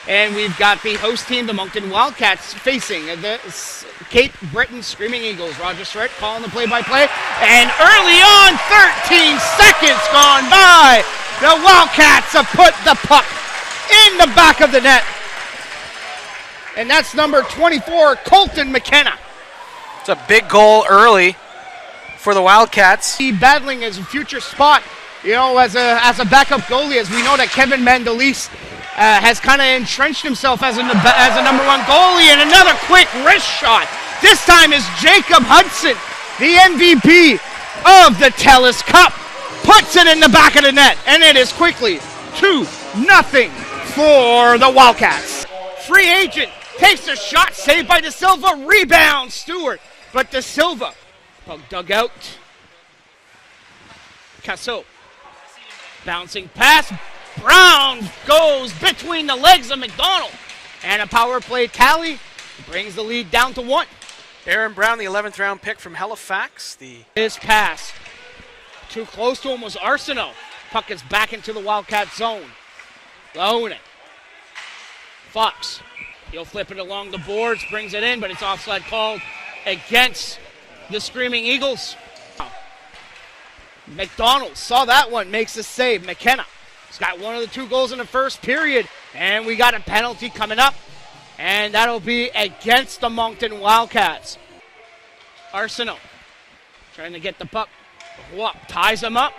And we've got the host team, the Moncton Wildcats, facing the Cape Breton Screaming Eagles. Roger Surratt calling the play-by-play. And early on, 13 seconds gone by, the Wildcats have put the puck in the back of the net. And that's number 24, Colton McKenna. It's a big goal early for the Wildcats. He battling his future spot, you know, as a backup goalie, as we know that Kevin Mandelis has kind of entrenched himself as a number one goalie. And another quick wrist shot. This time is Jacob Hudson, the MVP of the TELUS Cup, puts it in the back of the net, and it is quickly 2-0 for the Wildcats. Free agent takes a shot, saved by De Silva, rebound Stewart, but De Silva, puck dug out. Casso, bouncing pass, Brown goes between the legs of McDonald, and a power play tally brings the lead down to 1. Aaron Brown, the 11th round pick from Halifax. His pass, too close to him was Arsenault. Puck is back into the Wildcat zone. Loaning. Fox, he'll flip it along the boards, brings it in, but it's offside called against the Screaming Eagles. McDonald saw that one, makes the save. McKenna has got one of the 2 goals in the first period, and we got a penalty coming up, and that'll be against the Moncton Wildcats. Arsenault trying to get the puck. Ties him up.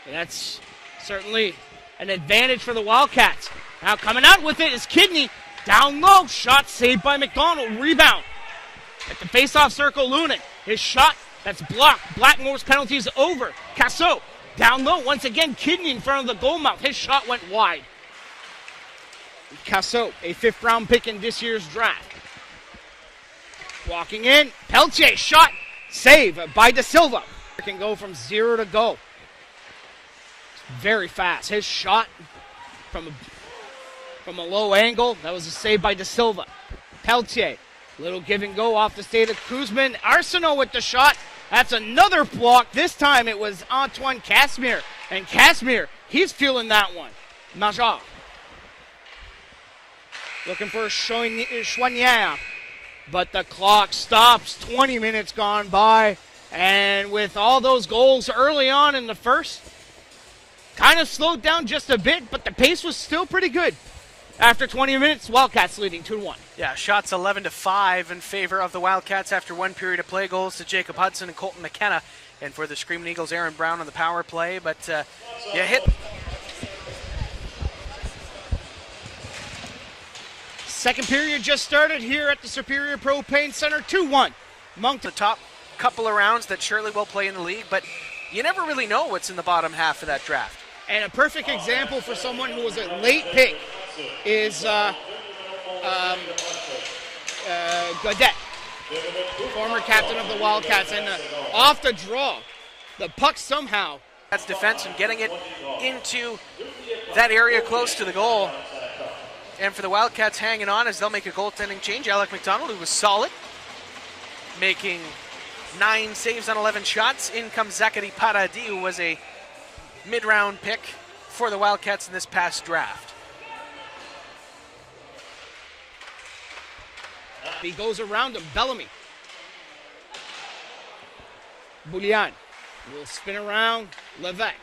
That's certainly an advantage for the Wildcats. Now coming out with it is Kidney. Down low, shot saved by McDonald. Rebound at the face-off circle, Lunan. His shot, that's blocked. Blackmore's penalty is over. Casso, down low, once again, Kidney in front of the goal mouth. His shot went wide. Casso, a 5th round pick in this year's draft. Walking in, Peltier, shot, save by De Silva. Can go from 0 to go. Very fast. His shot from a low angle, that was a save by De Silva. Peltier, little give and go off the state of Kuzman. Arsenault with the shot. That's another block. This time it was Antoine Casimir. And Casimir, he's feeling that one. Major. Looking for Chouanière. But the clock stops. 20 minutes gone by. And with all those goals early on in the first, kind of slowed down just a bit, but the pace was still pretty good. After 20 minutes, Wildcats leading 2-1. Yeah, shots 11-5 in favor of the Wildcats after 1 period of play. Goals to Jacob Hudson and Colton McKenna. And for the Screaming Eagles, Aaron Brown on the power play. But, hit. Second period just started here at the Superior Propane Center. 2-1. Moncton. The top couple of rounds that surely will play in the league, but you never really know what's in the bottom half of that draft. And a perfect example for someone who was a late pick is Godet, former captain of the Wildcats. And off the draw, the puck somehow. That's defense and getting it into that area close to the goal. And for the Wildcats hanging on as they'll make a goaltending change. Alec McDonald, who was solid, making 9 saves on 11 shots. In comes Zachary Paradis, who was a mid-round pick for the Wildcats in this past draft. He goes around him. Bellamy. Boulian will spin around. Levesque.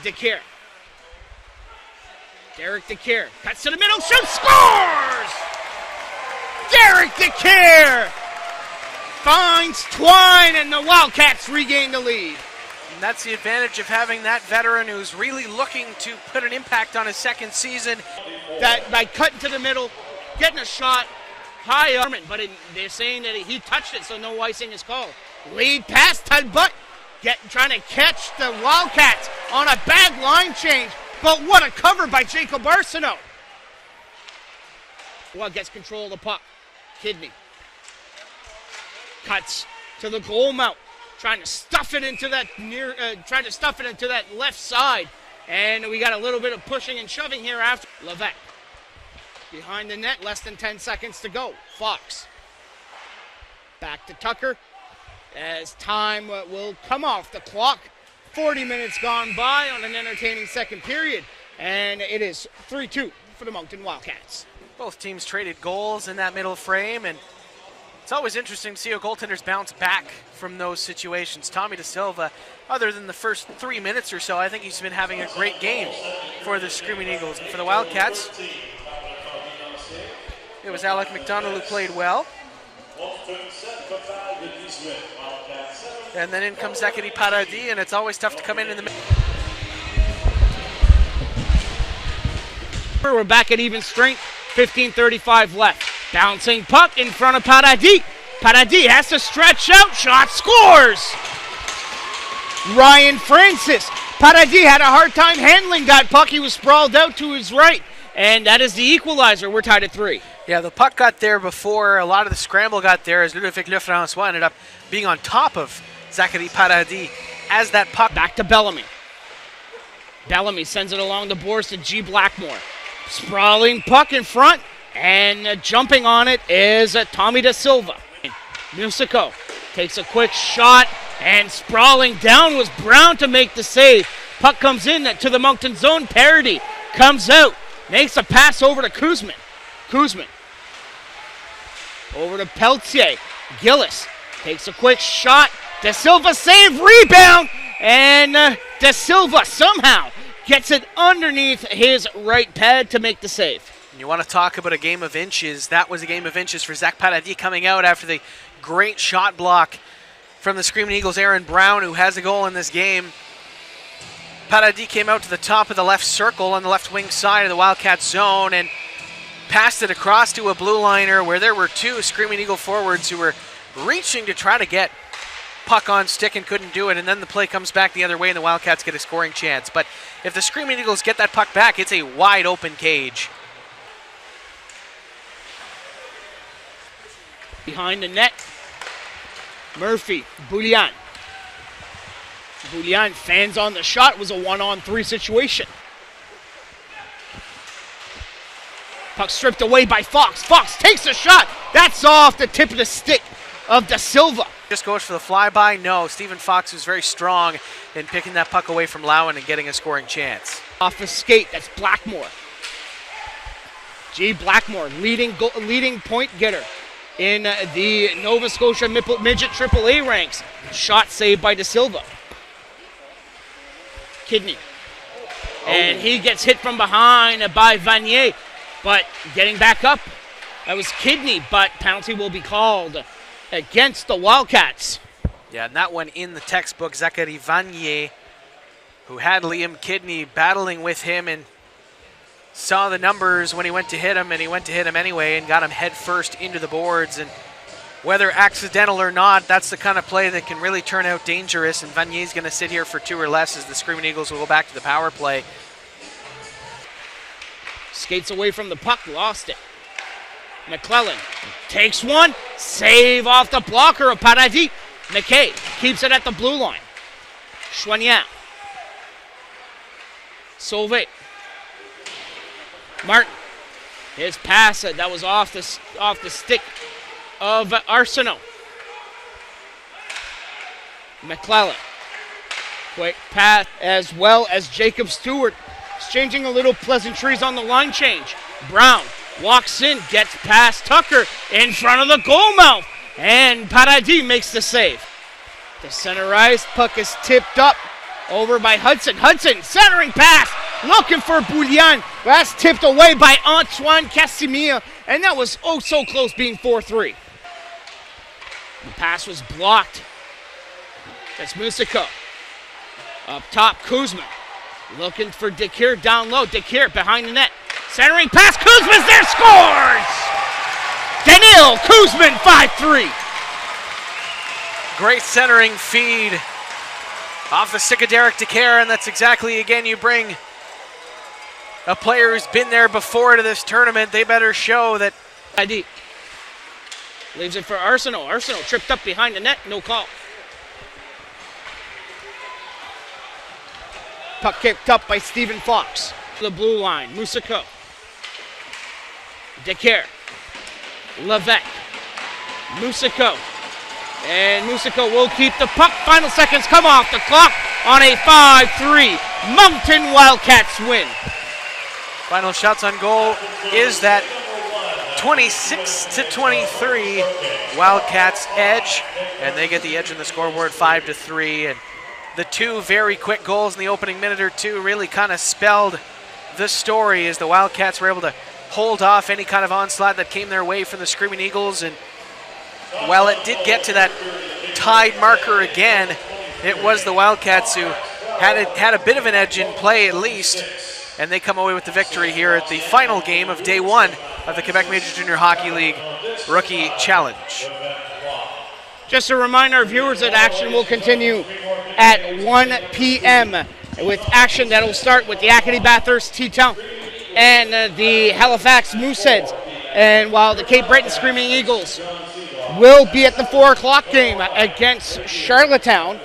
DeCare. Derek DeCare cuts to the middle, shoots, scores! Derek DeCare finds Twine, and the Wildcats regain the lead. And that's the advantage of having that veteran who's really looking to put an impact on his second season. That by cutting to the middle, getting a shot, high arm, but they're saying that he touched it, so no icing is called. Lead pass, Talbot trying to catch the Wildcats on a bad line change, but what a cover by Jacob Arsenault. Well, gets control of the puck. Kidney cuts to the goal mouth, trying to stuff it into that left side, and we got a little bit of pushing and shoving here after. Levesque behind the net, less than 10 seconds to go. Fox back to Tucker as time will come off the clock. 40 minutes gone by on an entertaining second period, and it is 3-2 for the Moncton Wildcats. Both teams traded goals in that middle frame, and it's always interesting to see how goaltenders bounce back from those situations. Tommy DeSilva, other than the first 3 minutes or so, I think he's been having a great game for the Screaming Eagles. And for the Wildcats, it was Alec McDonald who played well. And then in comes Zachary Paradis, and it's always tough to come in the middle. We're back at even strength, 15:35 left. Bouncing puck in front of Paradis. Paradis has to stretch out, shot, scores! Ryan Francis. Paradis had a hard time handling that puck. He was sprawled out to his right, and that is the equalizer. We're tied at 3. Yeah, the puck got there before a lot of the scramble got there, as Ludovic Lefrançois ended up being on top of Zachary Paradis as that puck. Back to Bellamy. Bellamy sends it along the boards to G. Blackmore. Sprawling puck in front, and jumping on it is Tommy DeSilva. Musico takes a quick shot, and sprawling down was Brown to make the save. Puck comes in to the Moncton zone. Parody comes out, makes a pass over to Kuzman. Kuzman over to Peltier. Gillis takes a quick shot. DeSilva save, rebound, and DeSilva somehow gets it underneath his right pad to make the save. You want to talk about a game of inches. That was a game of inches for Zach Paradis coming out after the great shot block from the Screaming Eagles' Aaron Brown, who has a goal in this game. Paradis came out to the top of the left circle on the left wing side of the Wildcats zone and passed it across to a blue liner where there were two Screaming Eagle forwards who were reaching to try to get puck on stick and couldn't do it, and then the play comes back the other way and the Wildcats get a scoring chance. But if the Screaming Eagles get that puck back, it's a wide open cage. Behind the net, Murphy, Boulian. Boulian fans on the shot. It was a 1-on-3 situation. Puck stripped away by Fox. Fox takes a shot. That's off the tip of the stick of DeSilva. Just goes for the flyby. No, Stephen Fox was very strong in picking that puck away from Lowen and getting a scoring chance. Off the skate, that's Blackmore. G. Blackmore, leading point getter in the Nova Scotia Midget AAA ranks. Shot saved by DeSilva. Kidney. And he gets hit from behind by Vanier. But getting back up, that was Kidney, but penalty will be called against the Wildcats. Yeah, and that one in the textbook, Zachary Vanier, who had Liam Kidney battling with him and saw the numbers when he went to hit him, and he went to hit him anyway and got him head first into the boards. And whether accidental or not, that's the kind of play that can really turn out dangerous, and Vanier's going to sit here for 2 or less as the Screaming Eagles will go back to the power play. Skates away from the puck, lost it. McClellan takes one, save off the blocker of Paradis. McKay keeps it at the blue line. Chouanier. Sauvé. Martin. His pass, that was off the stick of Arsenault. McClellan. Quick pass as well as Jacob Stewart. Exchanging a little pleasantries on the line change. Brown walks in, gets past Tucker in front of the goal mouth, and Paradis makes the save. The center ice puck is tipped up over by Hudson. Hudson centering pass, looking for Boulian. That's tipped away by Antoine Casimir, and that was oh so close being 4-3. The pass was blocked. That's Musico. Up top, Kuzma. Looking for Dekir down low. Dekir behind the net. Centering pass. Kuzman's there. Scores! Danil Kuzman, 5-3. Great centering feed off the stick of Derek Dekir, and that's exactly, again, you bring a player who's been there before to this tournament. They better show that. ID. Leaves it for Arsenault. Arsenault tripped up behind the net. No call. Puck kicked up by Stephen Fox. The blue line, Musico. Dekir. Levesque. Musico. And Musico will keep the puck. Final seconds come off the clock. on a 5-3 Moncton Wildcats win. Final shots on goal is that 26-23 Wildcats edge, and they get the edge in the scoreboard 5-3. And the two very quick goals in the opening minute or two really kind of spelled the story as the Wildcats were able to hold off any kind of onslaught that came their way from the Screaming Eagles. And while it did get to that tied marker again, it was the Wildcats who had a bit of an edge in play at least, and they come away with the victory here at the final game of day one of the Quebec Major Junior Hockey League Rookie Challenge. Just a reminder, viewers, that action will continue at 1 p.m. with action that will start with the Acadie Bathurst T-Town and the Halifax Mooseheads. And while the Cape Breton Screaming Eagles will be at the 4 o'clock game against Charlottetown,